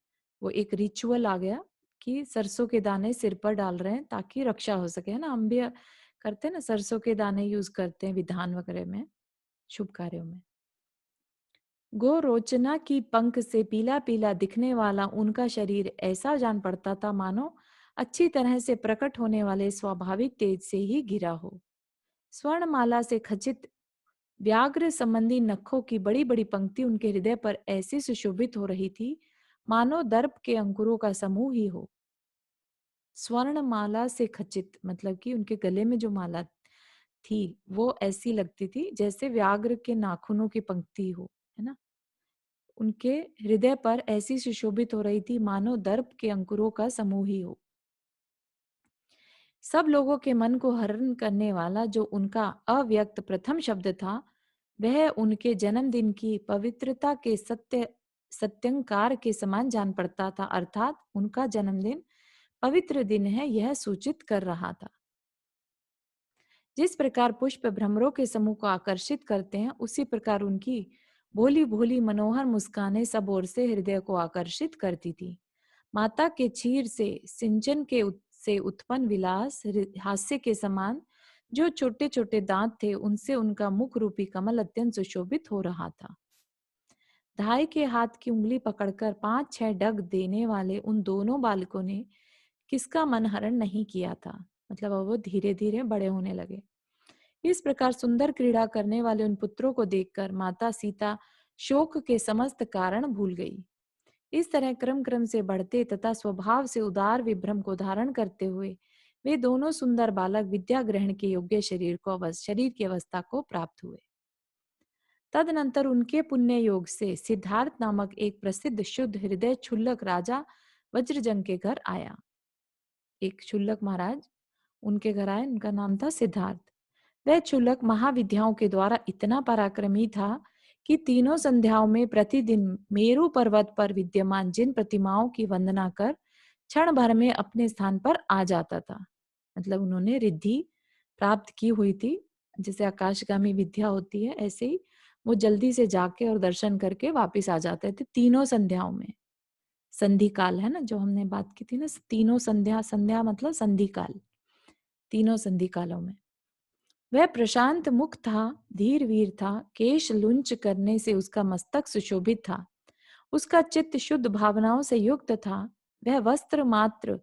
वो एक रिचुअल आ गया कि सरसों के दाने सिर पर डाल रहे हैं ताकि रक्षा हो सके। है ना, हम भी करते हैं ना, सरसों के दाने यूज करते हैं विधान वगैरह में, शुभ कार्यों में। गो रोचना की पंख से पीला पीला दिखने वाला उनका शरीर ऐसा जान पड़ता था मानो अच्छी तरह से प्रकट होने वाले स्वाभाविक तेज से ही घिरा हो। स्वर्णमाला से खचित व्याघ्र संबंधी नखों की बड़ी बड़ी पंक्ति उनके हृदय पर ऐसी सुशोभित हो रही थी मानो दर्प के अंकुरों का समूह ही हो। स्वर्णमाला से खचित मतलब कि उनके गले में जो माला थी वो ऐसी लगती थी जैसे व्याघ्र के नाखूनों की पंक्ति हो। है ना, उनके हृदय पर ऐसी सुशोभित हो रही थी मानो दर्प के अंकुरों का समूह ही हो। सब लोगों के मन को हरण करने वाला जो उनका अव्यक्त प्रथम शब्द था, वह उनके जन्मदिन की पवित्रता के सत्यंकार के समान जान पड़ता था, अर्थात उनका जन्मदिन पवित्र दिन है यह सूचित कर रहा था। जिस प्रकार पुष्प भ्रमरों के समूह को आकर्षित करते हैं, उसी प्रकार उनकी भोली भोली मनोहर मुस्कानें सब ओर से हृदय को आकर्षित करती थी। माता के क्षीर से सिंचन से उत्पन्न विलास हास्य के समान जो छोटे छोटे दांत थे, उनसे उनका मुख रूपी कमल अत्यंत सुशोभित हो रहा था। धाई के हाथ की उंगली पकड़कर 5-6 डग देने वाले उन दोनों बालकों ने किसका मन हरण नहीं किया था। मतलब अब वो धीरे धीरे बड़े होने लगे। इस प्रकार सुंदर क्रीड़ा करने वाले उन पुत्रों को देखकर माता सीता शोक के समस्त कारण भूल गई। इस तरह क्रम क्रम से बढ़ते तथा स्वभाव से उदार विभ्रम को धारण करते हुए वे दोनों सुंदर बालक विद्या ग्रहण के योग्य शरीर की अवस्था को प्राप्त हुए। तदनंतर उनके पुण्य योग से सिद्धार्थ नामक एक प्रसिद्ध शुद्ध हृदय क्षुल्लक राजा वज्रजंग के घर आया। एक क्षुल्लक महाराज उनके घर आए, उनका नाम था सिद्धार्थ। वह क्षुल्लक महाविद्याओं के द्वारा इतना पराक्रमी था कि तीनों संध्याओं में प्रतिदिन मेरु पर्वत पर विद्यमान जिन प्रतिमाओं की वंदना कर क्षण भर में अपने स्थान पर आ जाता था। मतलब उन्होंने रिद्धि प्राप्त की हुई थी, जैसे आकाशगामी विद्या होती है, ऐसे ही वो जल्दी से जाके और दर्शन करके वापस आ जाते थे तीनों संध्याओं में। संधि काल है ना, जो हमने बात की थी ना, तीनों संध्या, संध्या मतलब संधि काल, तीनों संधि कालों में। वह प्रशांत मुख था, धीर वीर था, केश लुंच करने से उसका मस्तक सुशोभित था, उसका चित्त शुद्ध भावनाओं से युक्त था। वह वस्त्र मात्र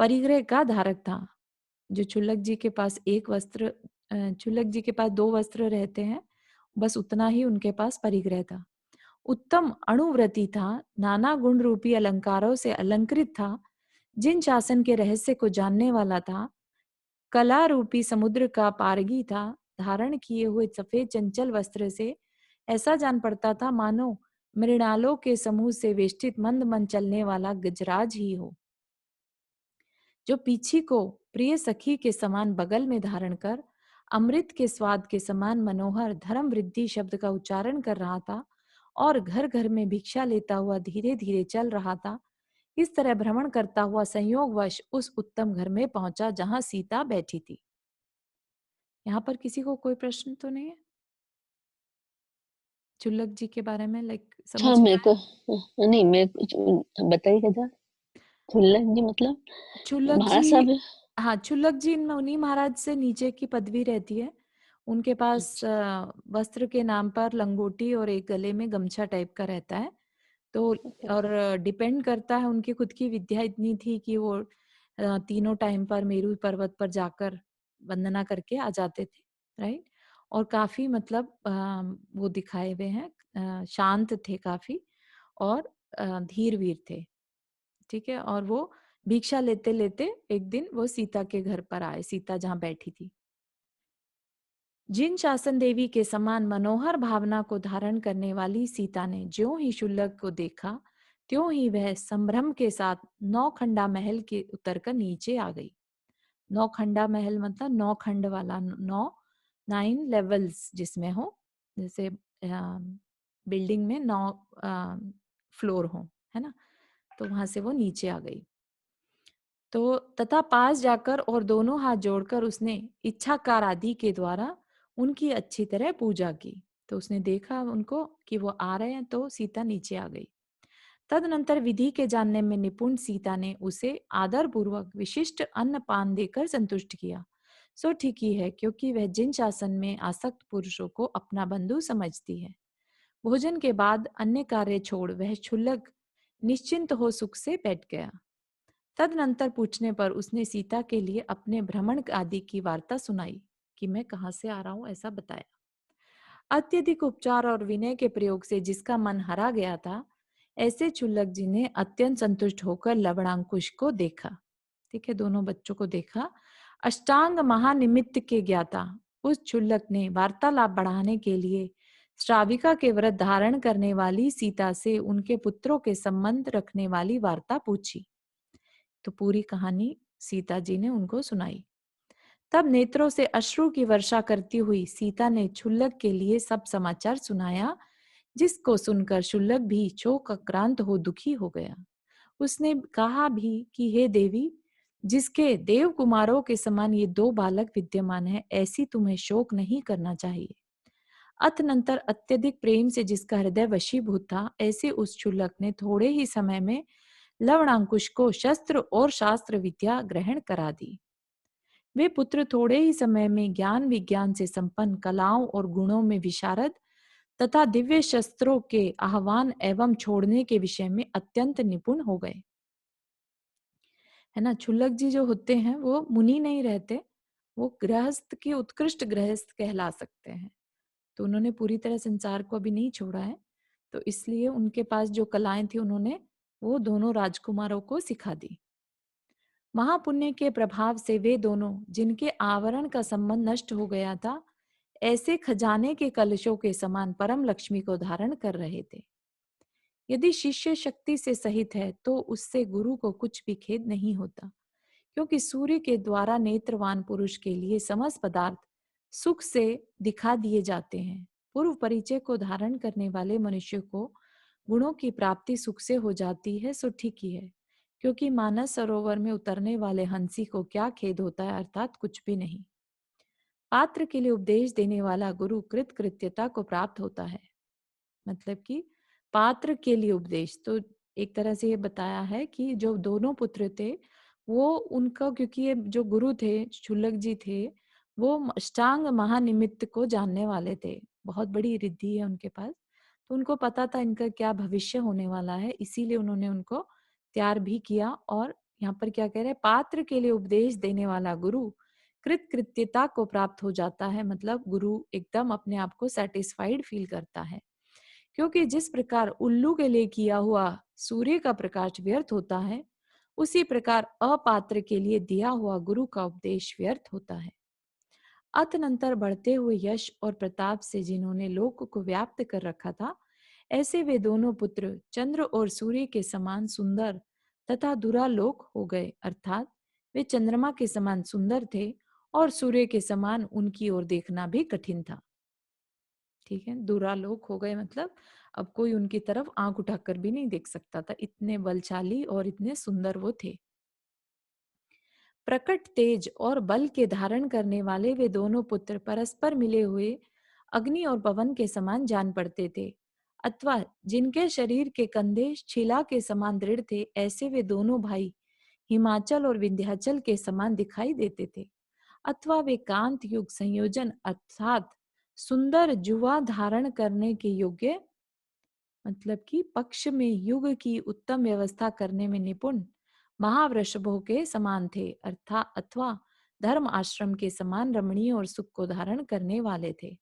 परिग्रह का धारक था। जो क्षुल्लक जी के पास एक वस्त्र, क्षुल्लक जी के पास 2 वस्त्र रहते हैं, बस उतना ही उनके पास परिग्रह था। उत्तम अणुव्रती था, नाना गुण रूपी अलंकारों से अलंकृत था, जिन शासन के रहस्य को जानने वाला था, कला रूपी समुद्र का पारगी था। धारण किए हुए सफेद चंचल वस्त्र से ऐसा जान पड़ता था मानो मृणालों के समूह से वेष्टित मंद मन चलने वाला गजराज ही हो। जो पीछी को प्रिय सखी के समान बगल में धारण कर अमृत के स्वाद के समान मनोहर धर्म वृद्धि शब्द का उच्चारण कर रहा था और घर घर में भिक्षा लेता हुआ धीरे धीरे चल रहा था, इस तरह भ्रमण करता हुआ संयोगवश उस उत्तम घर में पहुंचा जहां सीता बैठी थी। यहाँ पर किसी को कोई प्रश्न तो नहीं है चुल्लक जी के बारे में, लाइक अच्छा, समझ में मेरे आया? को नहीं, मेरे को बताइएगा जरा। खुल्लन जी मतलब चुल्लक महाराज जी, साहब? हाँ चुल्लक जी उन्हीं महाराज से नीचे की पदवी रहती है। उनके पास अच्छा, वस्त्र के नाम पर लंगोटी और एक गले में गमछा टाइप का रहता है। तो और डिपेंड करता है, उनकी खुद की विद्या इतनी थी कि वो तीनों टाइम पर मेरू पर्वत पर जाकर वंदना करके आ जाते थे, राइट। और काफी मतलब वो दिखाए हुए हैं, शांत थे काफी और धीर वीर थे, ठीक है। और वो भिक्षा लेते लेते एक दिन वो सीता के घर पर आए, सीता जहाँ बैठी थी। जिन शासन देवी के समान मनोहर भावना को धारण करने वाली सीता ने ज्यों ही शुल्लक को देखा, त्यों ही वह संभ्रम के साथ नौखंडा महल के उतरकर नीचे आ गई। नौखंडा महल मतलब 9 खंड वाला, 9 लेवल्स जिसमें हो, जैसे बिल्डिंग में 9 फ्लोर हो, है ना, तो वहां से वो नीचे आ गई। तो तथा पास जाकर और दोनों हाथ जोड़कर उसने इच्छाकार आदि के द्वारा उनकी अच्छी तरह पूजा की। तो उसने देखा उनको कि वो आ रहे हैं, तो सीता नीचे आ गई। तदनंतर विधि के जानने में निपुण सीता ने उसे आदर पूर्वक विशिष्ट अन्न पान देकर संतुष्ट किया। सो ठीक ही है, क्योंकि वह जिन शासन में आसक्त पुरुषों को अपना बंधु समझती है। भोजन के बाद अन्य कार्य छोड़ वह क्षुल्लक निश्चिंत हो सुख से बैठ गया। तदनंतर पूछने पर उसने सीता के लिए अपने भ्रमण आदि की वार्ता सुनाई कि मैं कहाँ से आ रहा हूँ, ऐसा बताया। अत्यधिक उपचार और विनय के प्रयोग से जिसका मन हरा गया था, ऐसे क्षुल्लक जी ने अत्यंत संतुष्ट होकर लवणांकुश को देखा, ठीक है, दोनों बच्चों को देखा। अष्टांग महानिमित्त के ज्ञाता उस क्षुल्लक ने वार्तालाप बढ़ाने के लिए श्राविका के व्रत धारण करने वाली सीता से उनके पुत्रों के संबंध रखने वाली वार्ता पूछी। तो पूरी कहानी सीता जी ने उनको सुनाई। तब नेत्रों से अश्रु की वर्षा करती हुई सीता ने क्षुल्लक के लिए सब समाचार सुनाया, जिसको सुनकर क्षुल्लक भी शोकाक्रांत हो दुखी हो गया। उसने कहा भी कि हे देवी, जिसके देव कुमारों के समान ये 2 बालक विद्यमान हैं, ऐसी तुम्हें शोक नहीं करना चाहिए। अतनंतर अत्यधिक प्रेम से जिसका हृदय वशीभूत था, ऐसे उस क्षुल्लक ने थोड़े ही समय में लवणांकुश को शस्त्र और शास्त्र विद्या ग्रहण करा दी। वे पुत्र थोड़े ही समय में ज्ञान विज्ञान से संपन्न, कलाओं और गुणों में विशारद तथा दिव्य शस्त्रों के आह्वान एवं छोड़ने के विषय में अत्यंत निपुण हो गए, है ना। क्षुल्लक जी जो होते हैं वो मुनि नहीं रहते, वो गृहस्थ की उत्कृष्ट गृहस्थ कहला सकते हैं। तो उन्होंने पूरी तरह संसार को अभी नहीं छोड़ा है, तो इसलिए उनके पास जो कलाएं थी उन्होंने वो दोनों राजकुमारों को सिखा दी। महापुण्य के प्रभाव से वे दोनों, जिनके आवरण का संबंध नष्ट हो गया था, ऐसे खजाने के कलशों के समान परम लक्ष्मी को धारण कर रहे थे। यदि शिष्य शक्ति से सहित है तो उससे गुरु को कुछ भी खेद नहीं होता, क्योंकि सूर्य के द्वारा नेत्रवान पुरुष के लिए समस्त पदार्थ सुख से दिखा दिए जाते हैं। पूर्व परिचय को धारण करने वाले मनुष्य को गुणों की प्राप्ति सुख से हो जाती है, सो ठीक ही है, क्योंकि मानस सरोवर में उतरने वाले हंसी को क्या खेद होता है, अर्थात कुछ भी नहीं। पात्र के लिए उपदेश देने वाला गुरु कृत कृत्यता को प्राप्त होता है। मतलब कि पात्र के लिए उपदेश, तो एक तरह से ये बताया है कि जो दोनों पुत्र थे वो उनका, क्योंकि ये जो गुरु थे क्षुल्लक जी थे, वो अष्टांग महानिमित्त को जानने वाले थे, बहुत बड़ी रिद्धि है उनके पास, तो उनको पता था इनका क्या भविष्य होने वाला है, इसीलिए उन्होंने उनको तैयार भी किया। और यहाँ पर क्या कह रहे हैं, पात्र के लिए उपदेश देने वाला गुरु कृत कृत्यता को प्राप्त हो जाता है, मतलब गुरु एकदम अपने आप को सेटिस्फाइड फील करता है, क्योंकि जिस प्रकार उल्लू के लिए किया हुआ सूर्य का प्रकाश व्यर्थ होता है, उसी प्रकार अपात्र के लिए दिया हुआ गुरु का उपदेश व्यर्थ होता है। अतनंतर बढ़ते हुए यश और प्रताप से जिन्होंने लोक को व्याप्त कर रखा था, ऐसे वे दोनों पुत्र चंद्र और सूर्य के समान सुंदर तथा दुरालोक हो गए, अर्थात वे चंद्रमा के समान सुंदर थे और सूर्य के समान उनकी ओर देखना भी कठिन था। ठीक है, दुरालोक हो गए मतलब अब कोई उनकी तरफ आंख उठाकर भी नहीं देख सकता था, इतने बलशाली और इतने सुंदर वो थे। प्रकट तेज और बल के धारण करने वाले वे दोनों पुत्र परस्पर मिले हुए अग्नि और पवन के समान जान पड़ते थे, अथवा जिनके शरीर के कंधे शिला के समान दृढ़ थे, ऐसे वे दोनों भाई हिमाचल और विंध्याचल के समान दिखाई देते थे। अथवा वे कांत युग संयोजन अर्थात सुंदर जुआ धारण करने के योग्य, मतलब कि पक्ष में युग की उत्तम व्यवस्था करने में निपुण महावृषभों के समान थे, अर्थात अथवा धर्म आश्रम के समान रमणीय और सुख को धारण करने वाले थे।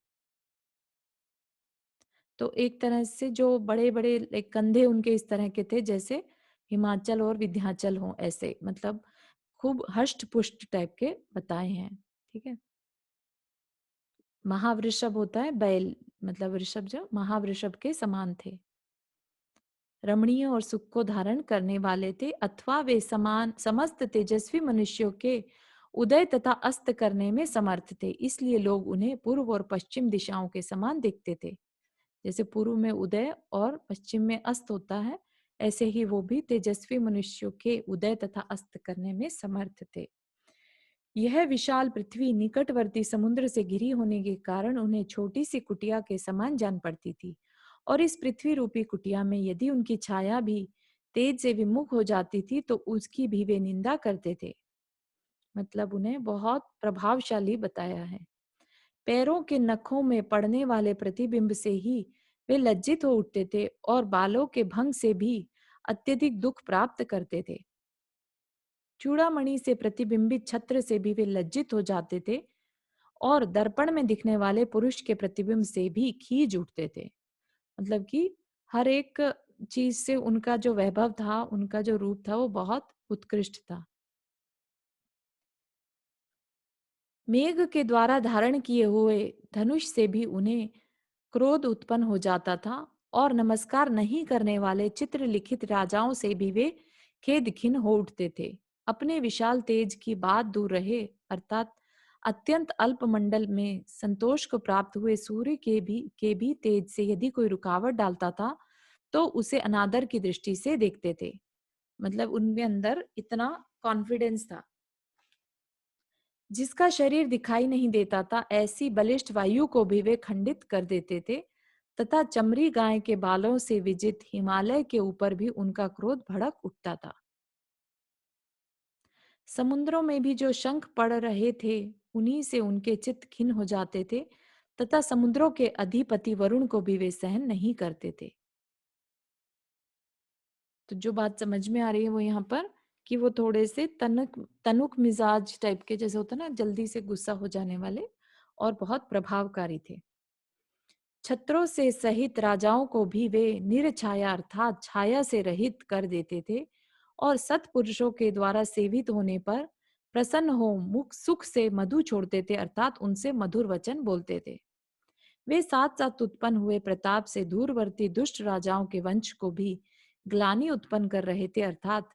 तो एक तरह से जो बड़े बड़े कंधे उनके इस तरह के थे जैसे हिमाचल और विंध्याचल हो, ऐसे मतलब खूब हष्ट पुष्ट टाइप के बताए हैं। ठीक है, महावृषभ होता है बैल, मतलब वृषभ जो महावृषभ के समान थे, रमणीय और सुख को धारण करने वाले थे, अथवा वे समान समस्त तेजस्वी मनुष्यों के उदय तथा अस्त करने में समर्थ थे, इसलिए लोग उन्हें पूर्व और पश्चिम दिशाओं के समान देखते थे। जैसे पूर्व में उदय और पश्चिम में अस्त होता है, ऐसे ही वो भी तेजस्वी मनुष्यों के उदय तथा अस्त करने में समर्थ थे। यह विशाल पृथ्वी निकटवर्ती समुद्र से घिरी होने के कारण उन्हें छोटी सी कुटिया के समान जान पड़ती थी, और इस पृथ्वी रूपी कुटिया में यदि उनकी छाया भी तेज से विमुख हो जाती थी तो उसकी भी वे निंदा करते थे, मतलब उन्हें बहुत प्रभावशाली बताया है। पैरों के नखों में पड़ने वाले प्रतिबिंब से ही वे लज्जित हो उठते थे और बालों के भंग से भी अत्यधिक दुख प्राप्त करते थे। चूड़ामणि से प्रतिबिंबित छत्र से भी वे लज्जित हो जाते थे और दर्पण में दिखने वाले पुरुष के प्रतिबिंब से भी खींच उठते थे। मतलब कि हर एक चीज से उनका जो वैभव था, उनका जो रूप था, वो बहुत उत्कृष्ट था। मेघ के द्वारा धारण किए हुए धनुष से भी उन्हें क्रोध उत्पन्न हो जाता था, और नमस्कार नहीं करने वाले चित्र लिखित राजाओं से भी वे खेद खिन्न हो उठते थे। अपने विशाल तेज की बात दूर रहे, अर्थात अत्यंत अल्प मंडल में संतोष को प्राप्त हुए सूर्य के भी तेज से यदि कोई रुकावट डालता था तो उसे अनादर की दृष्टि से देखते थे। मतलब उनके अंदर इतना कॉन्फिडेंस था। जिसका शरीर दिखाई नहीं देता था, ऐसी बलिष्ठ वायु को भी वे खंडित कर देते थे, तथा चमरी गाय के बालों से विजित हिमालय के ऊपर भी उनका क्रोध भड़क उठता था। समुद्रों में भी जो शंख पड़ रहे थे, उन्हीं से उनके चित्त खिन्न हो जाते थे, तथा समुद्रों के अधिपति वरुण को भी वे सहन नहीं करते थे। तो जो बात समझ में आ रही है वो यहाँ पर कि वो थोड़े से तनुक मिजाज टाइप के, जैसे होता है ना, जल्दी से गुस्सा हो जाने वाले, और बहुत प्रभावकारी थे। छत्रों से सहित राजाओं को भी वे निरछाया अर्थात छाया से रहित कर देते थे और सत्पुरुषों के द्वारा सेवित होने पर प्रसन्न हो मुख सुख से मधु छोड़ते थे, अर्थात उनसे मधुर वचन बोलते थे। वे साथ साथ उत्पन्न हुए प्रताप से दूरवर्ती दुष्ट राजाओं के वंश को भी ग्लानि उत्पन्न कर रहे थे, अर्थात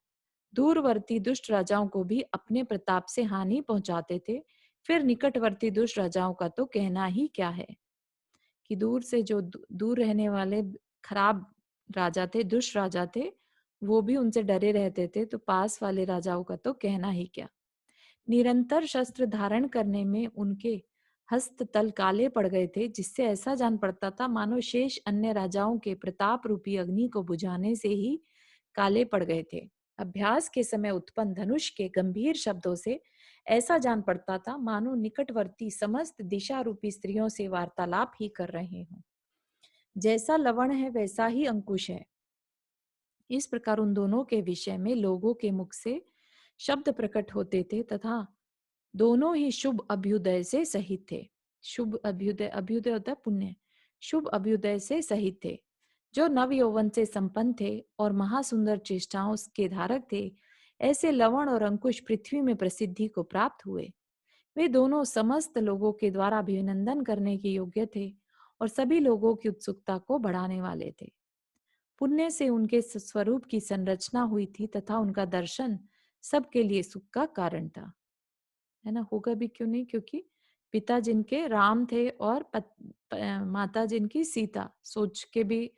दूरवर्ती दुष्ट राजाओं को भी अपने प्रताप से हानि पहुंचाते थे। फिर निकटवर्ती दुष्ट राजाओं का तो कहना ही क्या है कि दूर से जो दूर रहने वाले खराब राजा थे, दुष्ट राजा थे, वो भी उनसे डरे रहते थे, तो पास वाले राजाओं का तो कहना ही क्या। निरंतर शस्त्र धारण करने में उनके हस्त तल काले पड़ गए थे, जिससे ऐसा जान पड़ता था मानो शेष अन्य राजाओं के प्रताप रूपी अग्नि को बुझाने से ही काले पड़ गए थे। अभ्यास के समय उत्पन्न धनुष के गंभीर शब्दों से ऐसा जान पड़ता था मानो निकटवर्ती समस्त दिशा रूपी स्त्रियों से वार्तालाप ही कर रहे हों। जैसा लवण है वैसा ही अंकुश है, इस प्रकार उन दोनों के विषय में लोगों के मुख से शब्द प्रकट होते थे तथा दोनों ही शुभ अभ्युदय से सहित थे। शुभ अभ्युदय, अभ्युदय होता है पुण्य, शुभ अभ्युदय से सहित थे, जो नव यौवन से संपन्न थे और महासुंदर चेष्टाओं के धारक थे। ऐसे लवण और अंकुश पृथ्वी में प्रसिद्धि को प्राप्त हुए। वे दोनों समस्त लोगों के द्वारा अभिनंदन करने के योग्य थे और सभी लोगों की उत्सुकता को बढ़ाने वाले थे। पुण्य से उनके स्वरूप की संरचना हुई थी तथा उनका दर्शन सबके लिए सुख का कारण था, है ना। होगा भी क्यों नहीं, क्योंकि पिता जिनके राम थे और माता जिनकी सीता, सोच के भी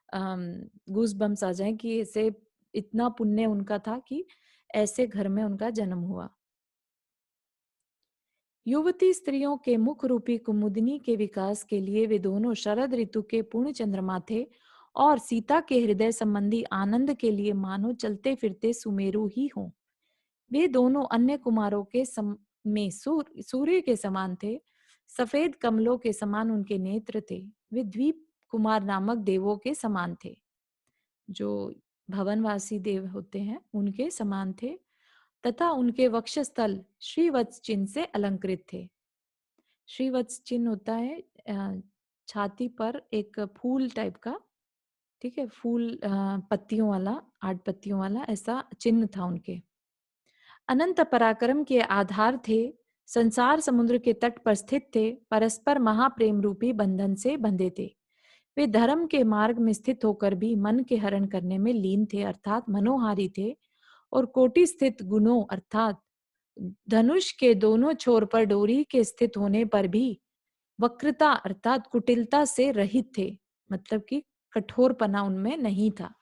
गूज बम्स आ जाए कि ऐसे इतना पुण्य उनका था कि ऐसे घर में उनका जन्म हुआ। युवती स्त्रियों के मुख रूपी कुमुदिनी के विकास के लिए वे दोनों शरद ऋतु के पूर्ण चंद्रमा थे और सीता के हृदय संबंधी आनंद के लिए मानो चलते फिरते सुमेरु ही हों। वे दोनों अन्य कुमारों के में सूर्य के समान थे। सफेद कमलों के समान उनके नेत्र थे। वे द्वीप कुमार नामक देवों के समान थे, जो भवनवासी देव होते हैं उनके समान थे, तथा उनके वक्षस्थल श्रीवत्स चिन्ह से अलंकृत थे। श्रीवत्स चिन्ह होता है छाती पर एक फूल टाइप का, ठीक है, फूल पत्तियों वाला, 8 पत्तियों वाला ऐसा चिन्ह था उनके। अनंत पराक्रम के आधार थे, संसार समुद्र के तट पर स्थित थे, परस्पर महाप्रेम रूपी बंधन से बंधे थे। वे धर्म के मार्ग में स्थित होकर भी मन के हरण करने में लीन थे, अर्थात मनोहारी थे, और कोटि स्थित गुणों अर्थात धनुष के दोनों छोर पर डोरी के स्थित होने पर भी वक्रता अर्थात कुटिलता से रहित थे, मतलब कि कठोरपना उनमें नहीं था।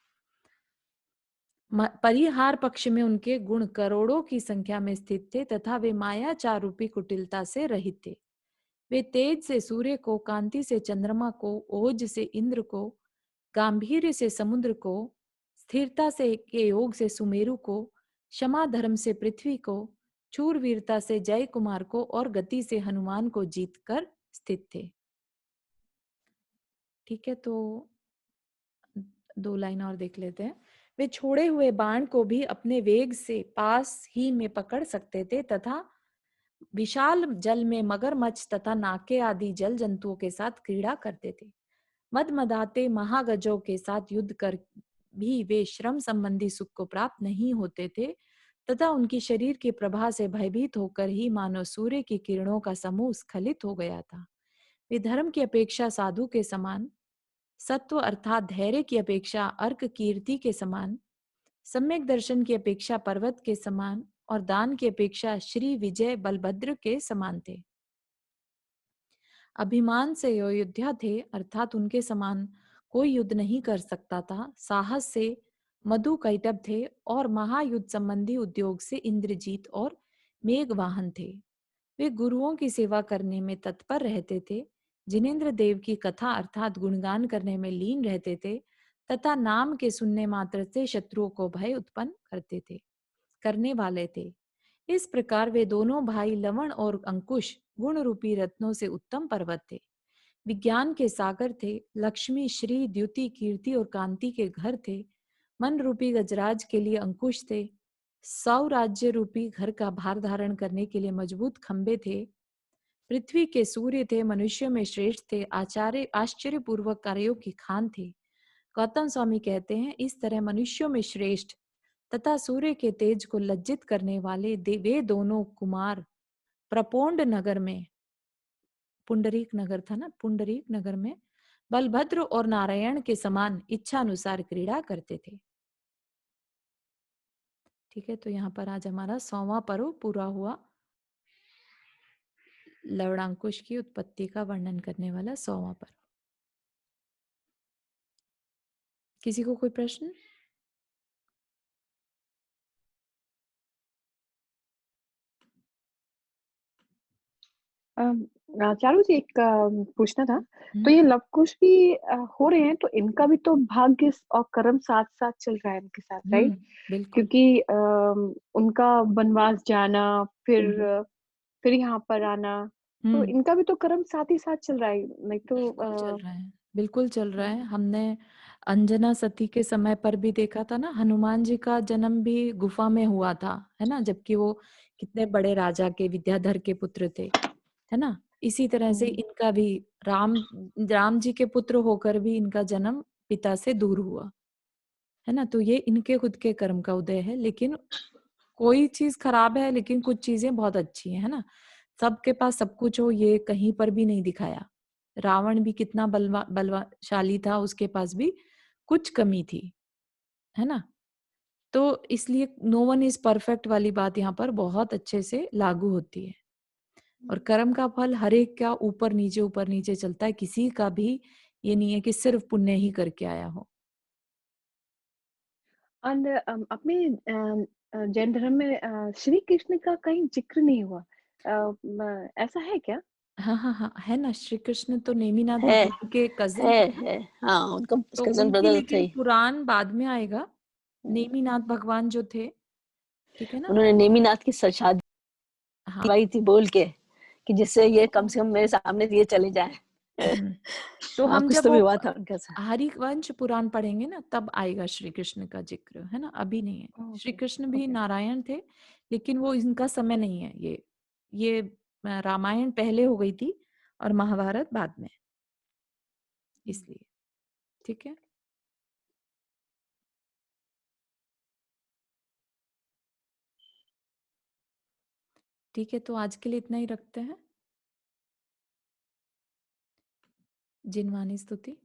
परिहार पक्ष में उनके गुण करोड़ों की संख्या में स्थित थे तथा वे मायाचार रूपी कुटिलता से रहित थे। वे तेज से सूर्य को, कांति से चंद्रमा को, ओज से इंद्र को, गांभीर्य से समुद्र को, स्थिरता से के योग से सुमेरु को, क्षमा धर्म से पृथ्वी को, शूरवीरता से जय कुमार को और गति से हनुमान को जीतकर स्थित थे। ठीक है, तो 2 लाइन और देख लेते हैं। वे छोड़े हुए बाण को भी अपने वेग से पास ही में पकड़ सकते थे तथा विशाल जल में मगरमच्छ तथा नाके आदि जल जंतुओं के साथ क्रीड़ा करते थे। मदमदाते महागजों के साथ युद्ध कर भी वे श्रम संबंधी सुख को प्राप्त नहीं होते थे तथा उनकी शरीर की प्रभा से भयभीत होकर ही मानो सूर्य की किरणों का समूह स्खलित हो गया था। वे धर्म की अपेक्षा साधु के समान, सत्व अर्थात धैर्य की अपेक्षा अर्क कीर्ति के समान, सम्यक दर्शन की अपेक्षा पर्वत के समान और दान की अपेक्षा श्री विजय बलभद्र के समान थे। अभिमान से अयोध्या थे, अर्थात उनके समान कोई युद्ध नहीं कर सकता था। साहस से मधु कैटभ थे और महायुद्ध संबंधी उद्योग से इंद्रजीत और मेघवाहन थे। वे गुरुओं की सेवा करने में तत्पर रहते थे, जिनेन्द्र देव की कथा अर्थात गुणगान करने में लीन रहते थे तथा नाम के सुनने मात्र से शत्रुओं को भय उत्पन्न करने वाले थे। इस प्रकार वे दोनों भाई लवण और अंकुश गुण रूपी रत्नों से उत्तम पर्वत थे, विज्ञान के सागर थे, लक्ष्मी श्री द्युति कीर्ति और कांति के घर थे, मन रूपी गजराज के लिए अंकुश थे, सौराज्य रूपी घर का भार धारण करने के लिए मजबूत खंबे थे, पृथ्वी के सूर्य थे, मनुष्यों में श्रेष्ठ थे, आश्चर्य पूर्वक कार्यों की खान थे। गौतम स्वामी कहते हैं, इस तरह मनुष्यों में श्रेष्ठ तथा सूर्य के तेज को लज्जित करने वाले वे दोनों कुमार प्रपोंड नगर में, पुंडरीक नगर था ना, पुंडरीक नगर में बलभद्र और नारायण के समान इच्छा अनुसार क्रीड़ा करते थे। ठीक है, तो यहाँ पर आज हमारा 100वां पर्व पूरा हुआ। लवणांकुश की उत्पत्ति का वर्णन करने वाला 100वां पर्व। किसी को कोई प्रश्न? चारू जी, एक पूछना था। तो हम्म, ये लव कुश भी हो रहे हैं, तो इनका भी तो भाग्य और कर्म साथ साथ चल रहा है इनके साथ, राइट? बिल्कुल। क्योंकि उनका वनवास जाना, फिर हम्म, फिर यहाँ पर आना, तो हम्म, इनका भी तो कर्म साथ ही साथ चल रहा है, नहीं तो बिल्कुल चल रहा है, बिल्कुल चल रहा है। हमने अंजना सती के समय पर भी देखा था ना, हनुमान जी का जन्म भी गुफा में हुआ था, है ना, जबकि वो कितने बड़े राजा के, विद्याधर के पुत्र थे, है ना। इसी तरह से इनका भी राम राम जी के पुत्र होकर भी इनका जन्म पिता से दूर हुआ, है ना। तो ये इनके खुद के कर्म का उदय है। लेकिन कोई चीज खराब है, लेकिन कुछ चीजें बहुत अच्छी है ना। सबके पास सब कुछ हो, ये कहीं पर भी नहीं दिखाया। रावण भी कितना बलवाशाली था, उसके पास भी कुछ कमी थी, है ना। तो इसलिए नो वन इज परफेक्ट वाली बात यहाँ पर बहुत अच्छे से लागू होती है। और कर्म का फल हर एक का ऊपर नीचे चलता है, किसी का भी ये नहीं है कि सिर्फ पुण्य ही करके आया हो। और अपने जैन धर्म में श्री कृष्ण का कहीं जिक्र नहीं हुआ, ऐसा है क्या? हाँ हाँ हाँ, है ना। श्री कृष्ण तो नेमिनाथ है भगवान के कजिन थे ना, है। हाँ, उनका तो कजन उनकी ब्रदर थे लेकिन ही। पुराण बाद में आएगा। हम्म। नेमिनाथ भगवान जो थे, ठीक है ना। उन्होंने नेमिनाथ की शादी हाँ। करवाई थी बोल के, कि जिससे ये कम से कम मेरे ओके। सामने से ये चले जाए। तो हाँ, हम कुछ जब तो भी वो हुआ था उनके साथ। हरिवंश पुराण पढ़ेंगे ना, तब आएगा श्री कृष्ण का जिक्र, है ना, अभी नहीं है। श्री ओके, कृष्ण भी ओके। नारायण थे, लेकिन वो इनका समय नहीं है। ये रामायण पहले हो गई थी और महाभारत बाद में, इसलिए। ठीक है। ठीक है, तो आज के लिए इतना ही रखते हैं। जिनवानी स्तुति।